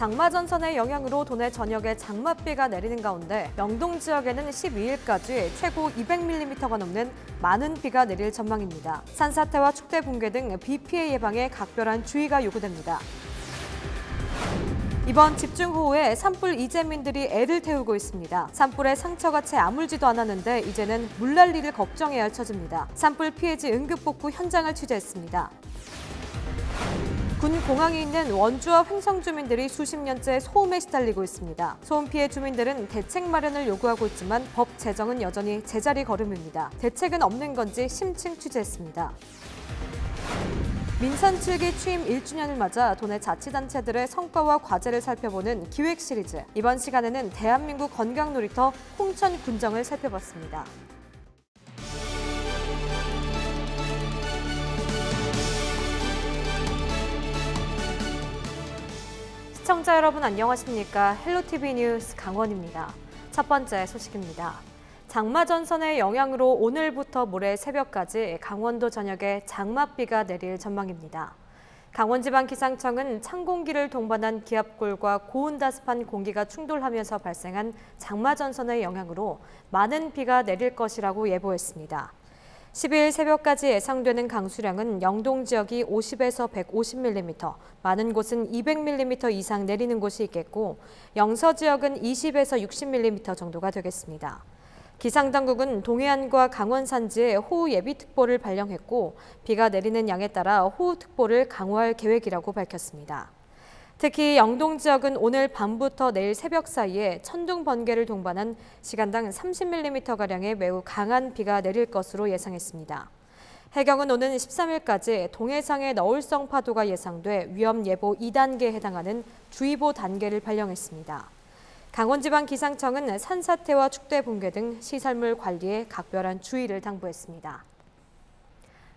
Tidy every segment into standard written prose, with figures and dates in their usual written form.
장마 전선의 영향으로 도내 전역에 장맛비가 내리는 가운데 영동 지역에는 12일까지 최고 200mm가 넘는 많은 비가 내릴 전망입니다. 산사태와 축대 붕괴 등 비 피해 예방에 각별한 주의가 요구됩니다. 이번 집중호우에 산불 이재민들이 애를 태우고 있습니다. 산불에 상처가 채 아물지도 않았는데 이제는 물 날 일을 걱정해야 할 처지입니다. 산불 피해지 응급복구 현장을 취재했습니다. 군 공항이 있는 원주와 횡성 주민들이 수십 년째 소음에 시달리고 있습니다. 소음 피해 주민들은 대책 마련을 요구하고 있지만 법 제정은 여전히 제자리 걸음입니다. 대책은 없는 건지 심층 취재했습니다. 민선 7기 취임 1주년을 맞아 도내 자치단체들의 성과와 과제를 살펴보는 기획 시리즈. 이번 시간에는 대한민국 건강놀이터 홍천 군정을 살펴봤습니다. 시청자 여러분 안녕하십니까? 헬로티비 뉴스 강원입니다. 첫 번째 소식입니다. 장마 전선의 영향으로 오늘부터 모레 새벽까지 강원도 전역에 장맛비가 내릴 전망입니다. 강원지방기상청은 찬 공기를 동반한 기압골과 고온다습한 공기가 충돌하면서 발생한 장마 전선의 영향으로 많은 비가 내릴 것이라고 예보했습니다. 12일 새벽까지 예상되는 강수량은 영동 지역이 50에서 150mm, 많은 곳은 200mm 이상 내리는 곳이 있겠고 영서 지역은 20에서 60mm 정도가 되겠습니다. 기상당국은 동해안과 강원 산지에 호우 예비특보를 발령했고 비가 내리는 양에 따라 호우특보를 강화할 계획이라고 밝혔습니다. 특히 영동 지역은 오늘 밤부터 내일 새벽 사이에 천둥 번개를 동반한 시간당 30mm가량의 매우 강한 비가 내릴 것으로 예상했습니다. 해경은 오는 13일까지 동해상의 너울성 파도가 예상돼 위험 예보 2단계에 해당하는 주의보 단계를 발령했습니다. 강원지방기상청은 산사태와 축대 붕괴 등 시설물 관리에 각별한 주의를 당부했습니다.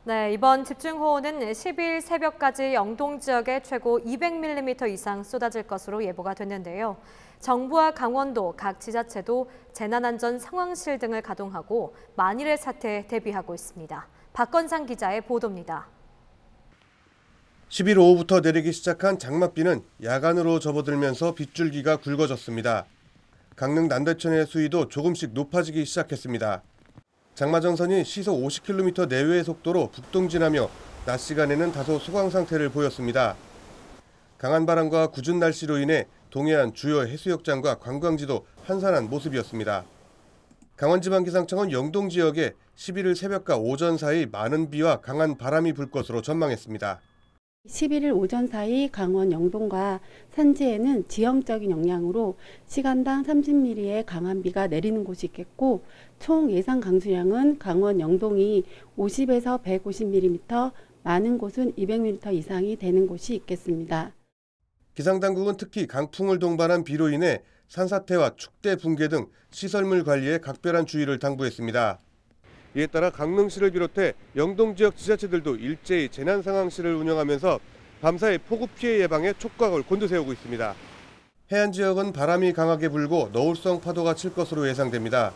네, 이번 집중호우는 12일 새벽까지 영동 지역에 최고 200mm 이상 쏟아질 것으로 예보가 됐는데요. 정부와 강원도 각 지자체도 재난안전 상황실 등을 가동하고 만일의 사태에 대비하고 있습니다. 박건상 기자의 보도입니다. 10일 오후부터 내리기 시작한 장맛비는 야간으로 접어들면서 빗줄기가 굵어졌습니다. 강릉 남대천의 수위도 조금씩 높아지기 시작했습니다. 장마전선이 시속 50km 내외의 속도로 북동진하며 낮 시간에는 다소 소강 상태를 보였습니다. 강한 바람과 궂은 날씨로 인해 동해안 주요 해수욕장과 관광지도 한산한 모습이었습니다. 강원지방기상청은 영동 지역에 11일 새벽과 오전 사이 많은 비와 강한 바람이 불 것으로 전망했습니다. 11일 오전 사이 강원 영동과 산지에는 지형적인 영향으로 시간당 30mm의 강한 비가 내리는 곳이 있겠고 총 예상 강수량은 강원 영동이 50에서 150mm, 많은 곳은 200mm 이상이 되는 곳이 있겠습니다. 기상당국은 특히 강풍을 동반한 비로 인해 산사태와 축대 붕괴 등 시설물 관리에 각별한 주의를 당부했습니다. 이에 따라 강릉시를 비롯해 영동 지역 지자체들도 일제히 재난상황실을 운영하면서 밤사이 폭우 피해 예방에 촉각을 곤두세우고 있습니다. 해안 지역은 바람이 강하게 불고 너울성 파도가 칠 것으로 예상됩니다.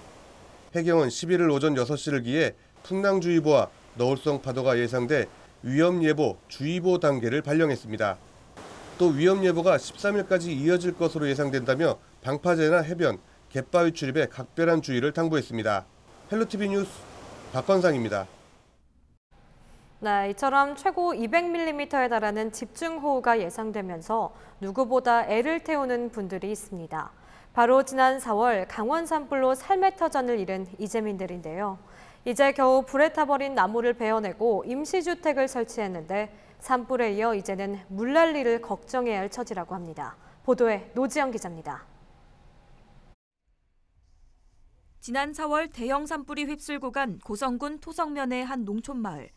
해경은 11일 오전 6시를 기해 풍랑주의보와 너울성 파도가 예상돼 위험예보, 주의보 단계를 발령했습니다. 또 위험예보가 13일까지 이어질 것으로 예상된다며 방파제나 해변, 갯바위 출입에 각별한 주의를 당부했습니다. 헬로티비 뉴스 박건상입니다. 네, 이처럼 최고 200mm에 달하는 집중호우가 예상되면서 누구보다 애를 태우는 분들이 있습니다. 바로 지난 4월 강원 산불로 삶의 터전을 잃은 이재민들인데요. 이제 겨우 불에 타버린 나무를 베어내고 임시주택을 설치했는데 산불에 이어 이제는 물 날 일을 걱정해야 할 처지라고 합니다. 보도에 노지영 기자입니다. 지난 4월 대형 산불이 휩쓸고 간 고성군 토성면의 한 농촌마을.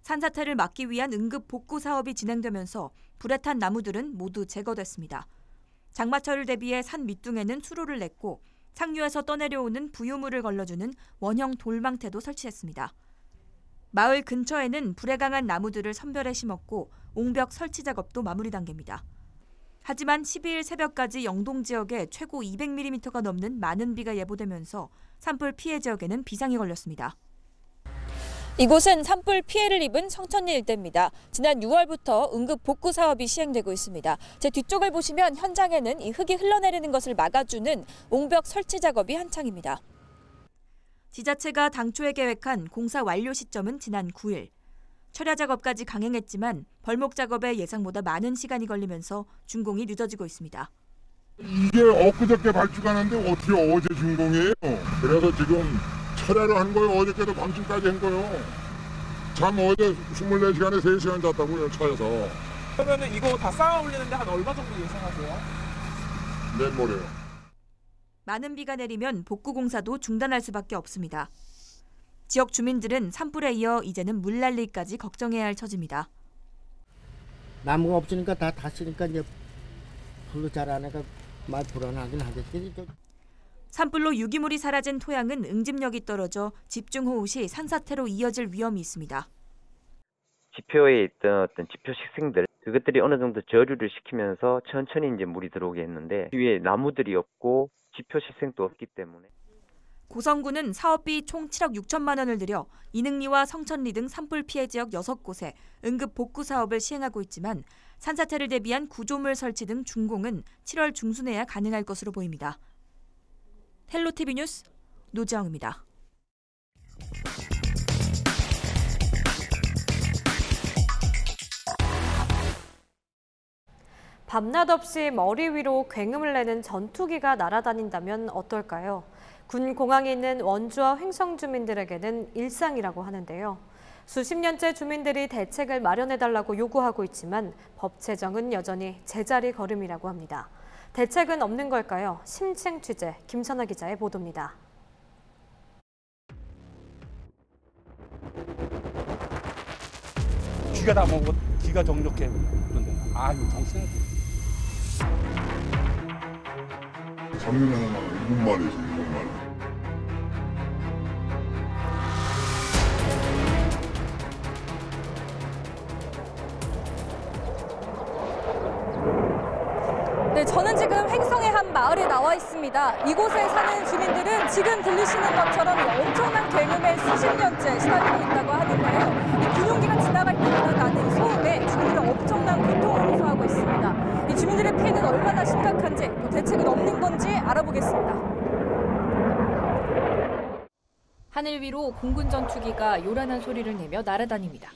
산사태를 막기 위한 응급 복구 사업이 진행되면서 불에 탄 나무들은 모두 제거됐습니다. 장마철을 대비해 산 밑둥에는 수로를 냈고 상류에서 떠내려오는 부유물을 걸러주는 원형 돌망태도 설치했습니다. 마을 근처에는 불에 강한 나무들을 선별해 심었고 옹벽 설치 작업도 마무리 단계입니다. 하지만 12일 새벽까지 영동 지역에 최고 200mm가 넘는 많은 비가 예보되면서 산불 피해 지역에는 비상이 걸렸습니다. 이곳은 산불 피해를 입은 성천리 일대입니다. 지난 6월부터 응급 복구 사업이 시행되고 있습니다. 제 뒤쪽을 보시면 현장에는 이 흙이 흘러내리는 것을 막아주는 옹벽 설치 작업이 한창입니다. 지자체가 당초에 계획한 공사 완료 시점은 지난 9일. 철야 작업까지 강행했지만 벌목 작업에 예상보다 많은 시간이 걸리면서 준공이 늦어지고 있습니다. 이게 엊그저께 발주가는데 어떻게 어제 준공이에요? 그래서 지금 철야를 한 거예요. 어저께도 밤중까지 한 거예요. 잠 어제 24시간에 3시간 잤다고요, 차에서. 그러면 이거 다 쌓아 올리는데 한 얼마 정도 예상하세요? 내일 모레요. 많은 비가 내리면 복구 공사도 중단할 수밖에 없습니다. 지역 주민들은 산불에 이어 이제는 물난리까지 걱정해야 할 처지입니다. 나무가 없으니까 다 탔으니까 이제 불로 자라니까 많이 불안하긴 하겠지. 산불로 유기물이 사라진 토양은 응집력이 떨어져 집중호우 시 산사태로 이어질 위험이 있습니다. 지표에 있던 어떤 지표 식생들 그것들이 어느 정도 저류를 시키면서 천천히 이제 물이 들어오게 했는데 위에 나무들이 없고 지표 식생도 없기 때문에. 고성군은 사업비 총 7억 6천만 원을 들여 이능리와 성천리 등 산불 피해 지역 6곳에 응급 복구 사업을 시행하고 있지만 산사태를 대비한 구조물 설치 등 준공은 7월 중순에야 가능할 것으로 보입니다. 헬로티비 뉴스 노지영입니다. 밤낮 없이 머리 위로 굉음을 내는 전투기가 날아다닌다면 어떨까요? 군 공항에 있는 원주와 횡성 주민들에게는 일상이라고 하는데요. 수십 년째 주민들이 대책을 마련해달라고 요구하고 있지만 법 제정은 여전히 제자리 걸음이라고 합니다. 대책은 없는 걸까요? 심층 취재 김선아 기자의 보도입니다. 귀가 다 먹고 귀가 정력해 그런데 이거 정신없지. 작년에 하나 7마리에서 7마리. 네, 저는 지금 횡성의 한 마을에 나와 있습니다. 이곳에 사는 주민들은 지금 들리시는 것처럼 엄청난 굉음에 수십 년째 시달리고 있다고 하는데요. 이 군용기가 지나갈 때마다 나는 이 소음에 주민들은 엄청난 고통을 호소하고 있습니다. 이 주민들의 피해는 얼마나 심각한지, 또 대책은 없는 건지 알아보겠습니다. 하늘 위로 공군 전투기가 요란한 소리를 내며 날아다닙니다.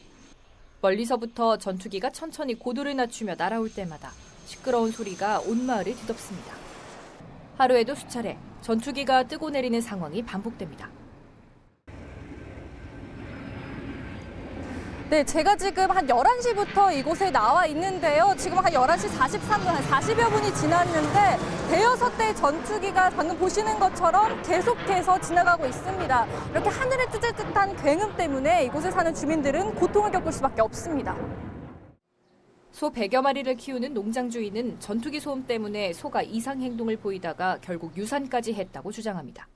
멀리서부터 전투기가 천천히 고도를 낮추며 날아올 때마다 시끄러운 소리가 온 마을을 뒤덮습니다. 하루에도 수차례 전투기가 뜨고 내리는 상황이 반복됩니다. 네, 제가 지금 한 11시부터 이곳에 나와 있는데요. 지금 한 11시 43분, 한 40여 분이 지났는데 대여섯 대의 전투기가 방금 보시는 것처럼 계속해서 지나가고 있습니다. 이렇게 하늘을 찢을 듯한 굉음 때문에 이곳에 사는 주민들은 고통을 겪을 수밖에 없습니다. 소 100여 마리를 키우는 농장 주인은 전투기 소음 때문에 소가 이상 행동을 보이다가 결국 유산까지 했다고 주장합니다.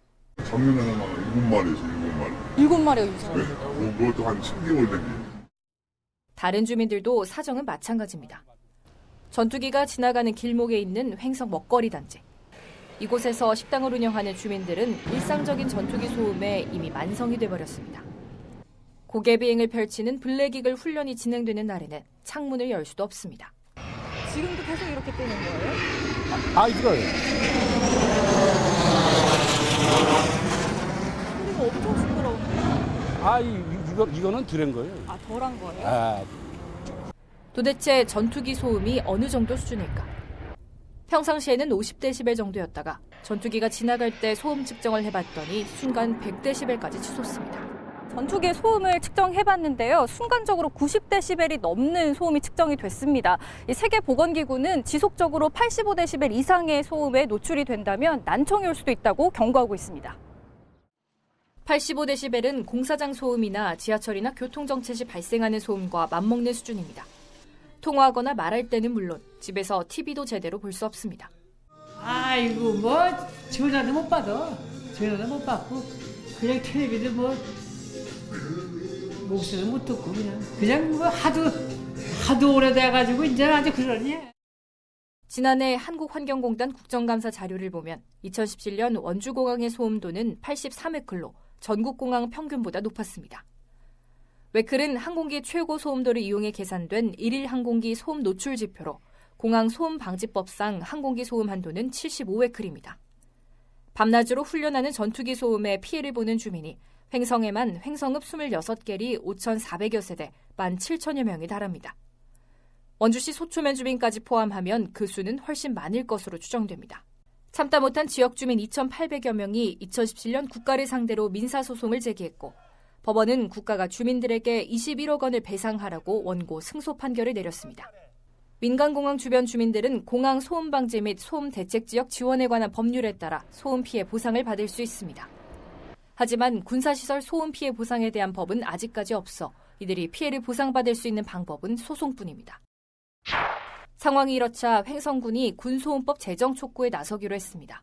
작년에 하나 7마리에서 7마리. 7마리가 유산을 했다고? 그것도 한 10개월 된 게. 다른 주민들도 사정은 마찬가지입니다. 전투기가 지나가는 길목에 있는 횡성 먹거리 단지. 이곳에서 식당을 운영하는 주민들은 일상적인 전투기 소음에 이미 만성이 돼버렸습니다. 고개 비행을 펼치는 블랙이글 훈련이 진행되는 날에는 창문을 열 수도 없습니다. 지금도 계속 이렇게 뜨는 거예요? 이거요. 이거 엄청 시끄러운데. 이거는 덜한 거예요. 덜한 거예요? 도대체 전투기 소음이 어느 정도 수준일까? 평상시에는 50데시벨 정도였다가 전투기가 지나갈 때 소음 측정을 해봤더니 순간 100데시벨까지 치솟습니다. 전투기의 소음을 측정해봤는데요. 순간적으로 90데시벨이 넘는 소음이 측정이 됐습니다. 이 세계보건기구는 지속적으로 85데시벨 이상의 소음에 노출이 된다면 난청이 올 수도 있다고 경고하고 있습니다. 85데시벨은 공사장 소음이나 지하철이나 교통정체 시 발생하는 소음과 맞먹는 수준입니다. 통화하거나 말할 때는 물론 집에서 TV도 제대로 볼 수 없습니다. 전화도 못 받아. 전화도 못 받고 그냥 텔레비도 목소리도 못 듣고 그냥 하도 오래돼가지고 이제 아주 그러니. 지난해 한국환경공단 국정감사 자료를 보면 2017년 원주공항의 소음도는 83웨클로 전국공항 평균보다 높았습니다. 웨클은 항공기 최고 소음도를 이용해 계산된 1일 항공기 소음 노출 지표로 공항 소음 방지법상 항공기 소음 한도는 75웨클입니다. 밤낮으로 훈련하는 전투기 소음에 피해를 보는 주민이 횡성에만 횡성읍 26개리 5,400여 세대 17,000여 명이 달합니다. 원주시 소초면 주민까지 포함하면 그 수는 훨씬 많을 것으로 추정됩니다. 참다 못한 지역 주민 2,800여 명이 2017년 국가를 상대로 민사소송을 제기했고 법원은 국가가 주민들에게 21억 원을 배상하라고 원고 승소 판결을 내렸습니다. 민간공항 주변 주민들은 공항 소음 방지 및 소음 대책 지역 지원에 관한 법률에 따라 소음 피해 보상을 받을 수 있습니다. 하지만 군사시설 소음 피해 보상에 대한 법은 아직까지 없어 이들이 피해를 보상받을 수 있는 방법은 소송뿐입니다. 상황이 이렇자 횡성군이 군소음법 제정 촉구에 나서기로 했습니다.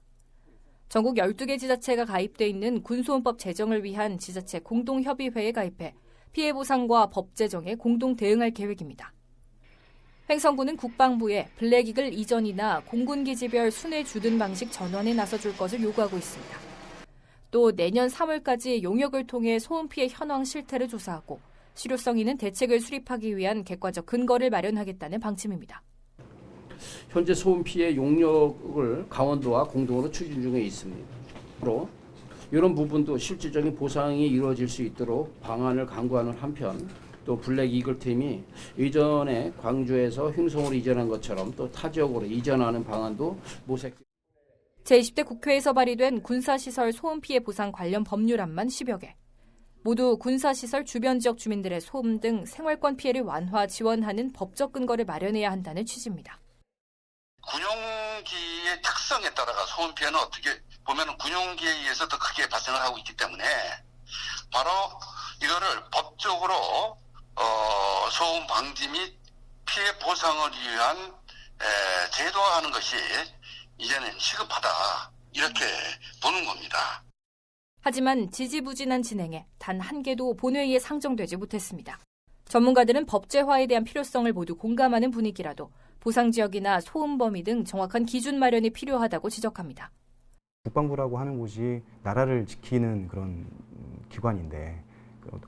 전국 12개 지자체가 가입돼 있는 군소음법 제정을 위한 지자체 공동협의회에 가입해 피해 보상과 법 제정에 공동 대응할 계획입니다. 횡성군은 국방부에 블랙이글 이전이나 공군기지별 순회 주둔 방식 전환에 나서줄 것을 요구하고 있습니다. 또 내년 3월까지 용역을 통해 소음 피해 현황 실태를 조사하고 실효성 있는 대책을 수립하기 위한 객관적 근거를 마련하겠다는 방침입니다. 현재 소음 피해 용역을 강원도와 공동으로 추진 중에 있습니다. 이런 부분도 실질적인 보상이 이루어질 수 있도록 방안을 강구하는 한편 또 블랙 이글 팀이 이전에 광주에서 횡성으로 이전한 것처럼 또 타 지역으로 이전하는 방안도 모색. 제20대 국회에서 발의된 군사시설 소음 피해 보상 관련 법률안만 10여 개. 모두 군사시설 주변 지역 주민들의 소음 등 생활권 피해를 완화 지원하는 법적 근거를 마련해야 한다는 취지입니다. 군용기의 특성에 따라가 소음 피해는 어떻게 보면 군용기에 의해서 더 크게 발생을 하고 있기 때문에 바로 이거를 법적으로 소음 방지 및 피해 보상을 위한 제도화하는 것이 이제는 시급하다 이렇게 보는 겁니다. 하지만 지지부진한 진행에 단 한 개도 본회의에 상정되지 못했습니다. 전문가들은 법제화에 대한 필요성을 모두 공감하는 분위기라도 보상 지역이나 소음 범위 등 정확한 기준 마련이 필요하다고 지적합니다. 국방부라고 하는 곳이 나라를 지키는 그런 기관인데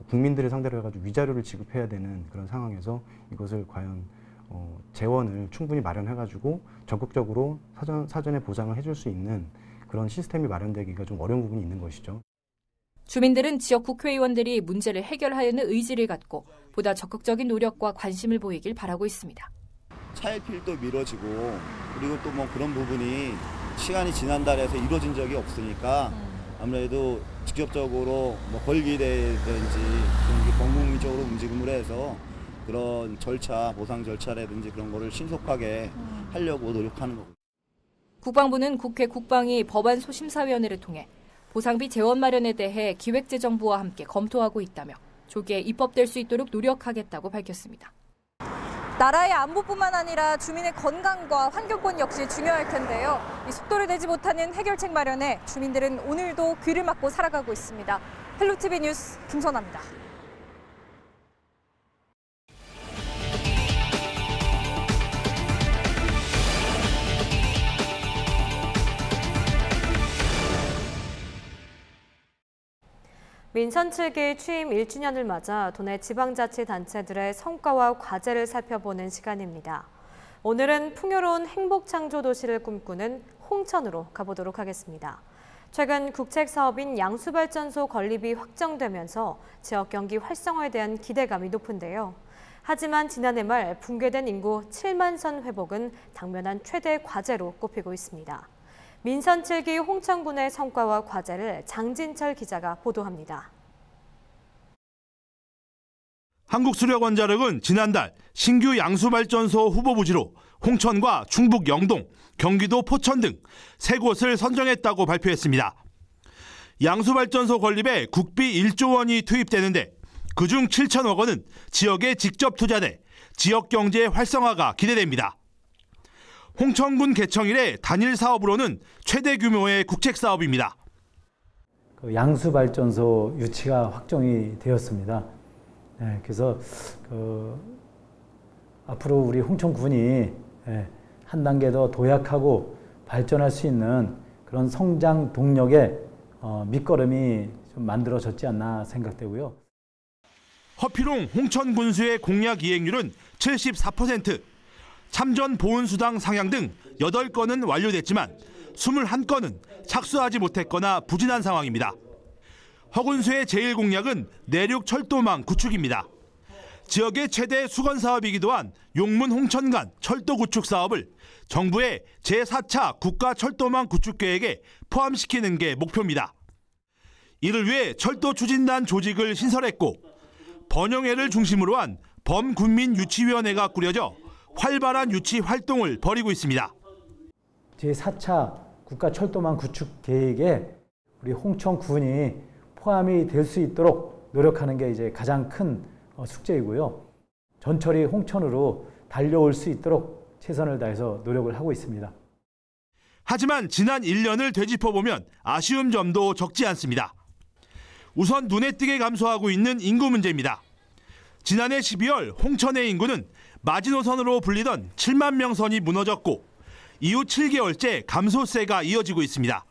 국민들을 상대로 해가지고 위자료를 지급해야 되는 그런 상황에서 이것을 과연 재원을 충분히 마련해가지고 적극적으로 사전에 보상을 해줄 수 있는 그런 시스템이 마련되기가 좀 어려운 부분이 있는 것이죠. 주민들은 지역 국회의원들이 문제를 해결하려는 의지를 갖고 보다 적극적인 노력과 관심을 보이길 바라고 있습니다. 차일피일도 미뤄지고 그리고 또 뭐 그런 부분이 시간이 지난달에서 이루어진 적이 없으니까 아무래도 직접적으로 뭐 권리대든지 공공적으로 움직임을 해서 그런 절차, 보상 절차라든지 그런 거를 신속하게 하려고 노력하는 거고. 국방부는 국회 국방위 법안 소심사위원회를 통해 보상비 재원 마련에 대해 기획재정부와 함께 검토하고 있다며 조기에 입법될 수 있도록 노력하겠다고 밝혔습니다. 나라의 안보뿐만 아니라 주민의 건강과 환경권 역시 중요할 텐데요. 이 속도를 내지 못하는 해결책 마련에 주민들은 오늘도 귀를 막고 살아가고 있습니다. 헬로티비 뉴스 김선아입니다. 민선 7기 취임 1주년을 맞아 도내 지방자치단체들의 성과와 과제를 살펴보는 시간입니다. 오늘은 풍요로운 행복창조 도시를 꿈꾸는 홍천으로 가보도록 하겠습니다. 최근 국책사업인 양수발전소 건립이 확정되면서 지역 경기 활성화에 대한 기대감이 높은데요. 하지만 지난해 말 붕괴된 인구 7만 선 회복은 당면한 최대 과제로 꼽히고 있습니다. 민선 7기 홍천군의 성과와 과제를 장진철 기자가 보도합니다. 한국수력원자력은 지난달 신규 양수발전소 후보부지로 홍천과 충북 영동, 경기도 포천 등 3곳을 선정했다고 발표했습니다. 양수발전소 건립에 국비 1조 원이 투입되는데 그중 7천억 원은 지역에 직접 투자돼 지역 경제 활성화가 기대됩니다. 홍천군 개청 이래 단일 사업으로는 최대 규모의 국책 사업입니다. 양수발전소 유치가 확정이 되었습니다. 네, 그래서 앞으로 우리 홍천군이 한 단계 더 도약하고 발전할 수 있는 그런 성장 동력의 밑거름이 좀 만들어졌지 않나 생각되고요. 허피롱 홍천 군수의 공약 이행률은 74%, 참전 보훈수당 상향 등 8건은 완료됐지만 21건은 착수하지 못했거나 부진한 상황입니다. 허 군수의 제1공약은 내륙 철도망 구축입니다. 지역의 최대 수건 사업이기도 한 용문 홍천 간 철도 구축 사업을 정부의 제4차 국가철도망 구축 계획에 포함시키는 게 목표입니다. 이를 위해 철도 추진단 조직을 신설했고 번영회를 중심으로 한 범군민유치위원회가 꾸려져 활발한 유치 활동을 벌이고 있습니다. 제4차 국가철도망 구축 계획에 우리 홍천군이 포함이 될 수 있도록 노력하는 게 이제 가장 큰 숙제이고요. 전철이 홍천으로 달려올 수 있도록 최선을 다해서 노력을 하고 있습니다. 하지만 지난 1년을 되짚어보면 아쉬운 점도 적지 않습니다. 우선 눈에 띄게 감소하고 있는 인구 문제입니다. 지난해 12월 홍천의 인구는 마지노선으로 불리던 7만 명 선이 무너졌고 이후 7개월째 감소세가 이어지고 있습니다.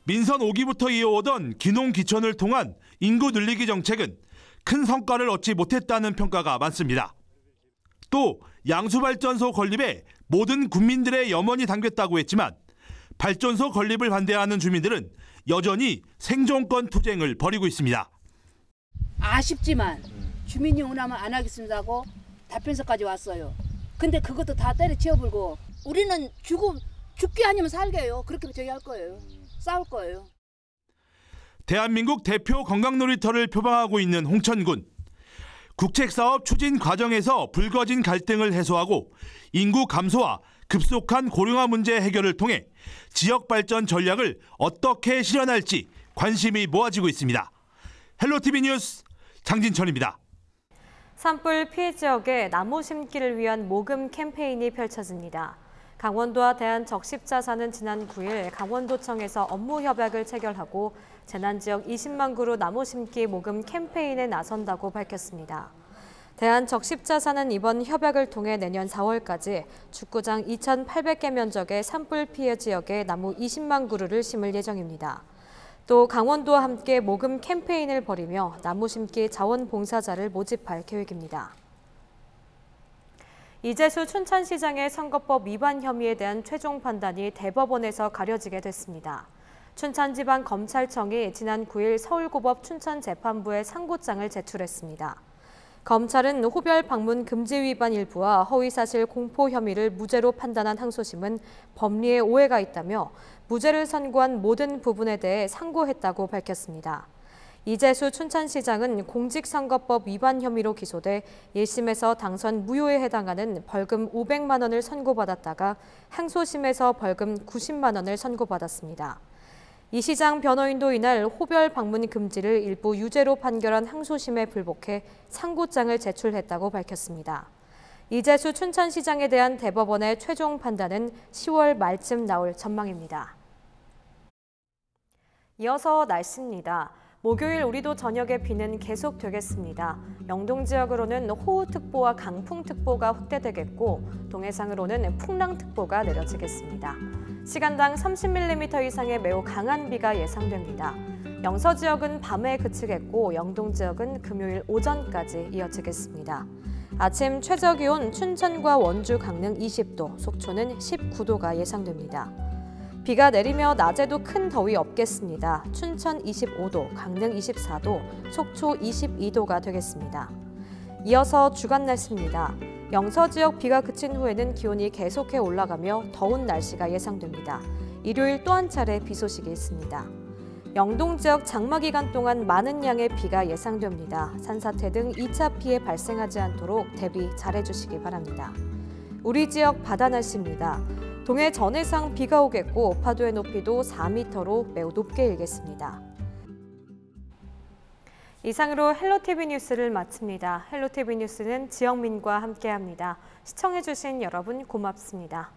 민선 5기부터 이어오던 기농기촌을 통한 인구 늘리기 정책은 큰 성과를 얻지 못했다는 평가가 많습니다. 또 양수발전소 건립에 모든 국민들의 염원이 담겼다고 했지만 발전소 건립을 반대하는 주민들은 여전히 생존권 투쟁을 벌이고 있습니다. 아쉽지만 주민이 원하면 안 하겠습니다 하고 답변서까지 왔어요. 근데 그것도 다 때려치워버리고 우리는 죽게 아니면 살게요. 그렇게 저기 할 거예요. 싸울 거예요. 대한민국 대표 관광놀이터를 표방하고 있는 홍천군. 국책사업 추진 과정에서 불거진 갈등을 해소하고 인구 감소와 급속한 고령화 문제 해결을 통해 지역 발전 전략을 어떻게 실현할지 관심이 모아지고 있습니다. 헬로티비 뉴스 장진철입니다. 산불 피해 지역에 나무 심기를 위한 모금 캠페인이 펼쳐집니다. 강원도와 대한적십자사는 지난 9일 강원도청에서 업무 협약을 체결하고 재난지역 20만 그루 나무 심기 모금 캠페인에 나선다고 밝혔습니다. 대한적십자사는 이번 협약을 통해 내년 4월까지 축구장 2,800개 면적의 산불 피해 지역에 나무 20만 그루를 심을 예정입니다. 또 강원도와 함께 모금 캠페인을 벌이며 나무 심기 자원봉사자를 모집할 계획입니다. 이재수 춘천시장의 선거법 위반 혐의에 대한 최종 판단이 대법원에서 가려지게 됐습니다. 춘천지방검찰청이 지난 9일 서울고법 춘천재판부에 상고장을 제출했습니다. 검찰은 호별 방문 금지 위반 일부와 허위사실 공포 혐의를 무죄로 판단한 항소심은 법리에 오해가 있다며 무죄를 선고한 모든 부분에 대해 상고했다고 밝혔습니다. 이재수 춘천시장은 공직선거법 위반 혐의로 기소돼 1심에서 당선 무효에 해당하는 벌금 500만 원을 선고받았다가 항소심에서 벌금 90만 원을 선고받았습니다. 이 시장 변호인도 이날 호별 방문 금지를 일부 유죄로 판결한 항소심에 불복해 상고장을 제출했다고 밝혔습니다. 이재수 춘천시장에 대한 대법원의 최종 판단은 10월 말쯤 나올 전망입니다. 이어서 날씨입니다. 목요일 우리도 저녁에 비는 계속되겠습니다. 영동 지역으로는 호우특보와 강풍특보가 확대되겠고 동해상으로는 풍랑특보가 내려지겠습니다. 시간당 30mm 이상의 매우 강한 비가 예상됩니다. 영서 지역은 밤에 그치겠고 영동 지역은 금요일 오전까지 이어지겠습니다. 아침 최저기온 춘천과 원주, 강릉 20도, 속초는 19도가 예상됩니다. 비가 내리며 낮에도 큰 더위 없겠습니다. 춘천 25도, 강릉 24도, 속초 22도가 되겠습니다. 이어서 주간 날씨입니다. 영서 지역 비가 그친 후에는 기온이 계속해 올라가며 더운 날씨가 예상됩니다. 일요일 또 한 차례 비 소식이 있습니다. 영동 지역 장마 기간 동안 많은 양의 비가 예상됩니다. 산사태 등 2차 피해 발생하지 않도록 대비 잘해주시기 바랍니다. 우리 지역 바다 날씨입니다. 동해 전해상 비가 오겠고 파도의 높이도 4m로 매우 높게 일겠습니다. 이상으로 헬로티비 뉴스를 마칩니다. 헬로티비 뉴스는 지영민과 함께합니다. 시청해주신 여러분 고맙습니다.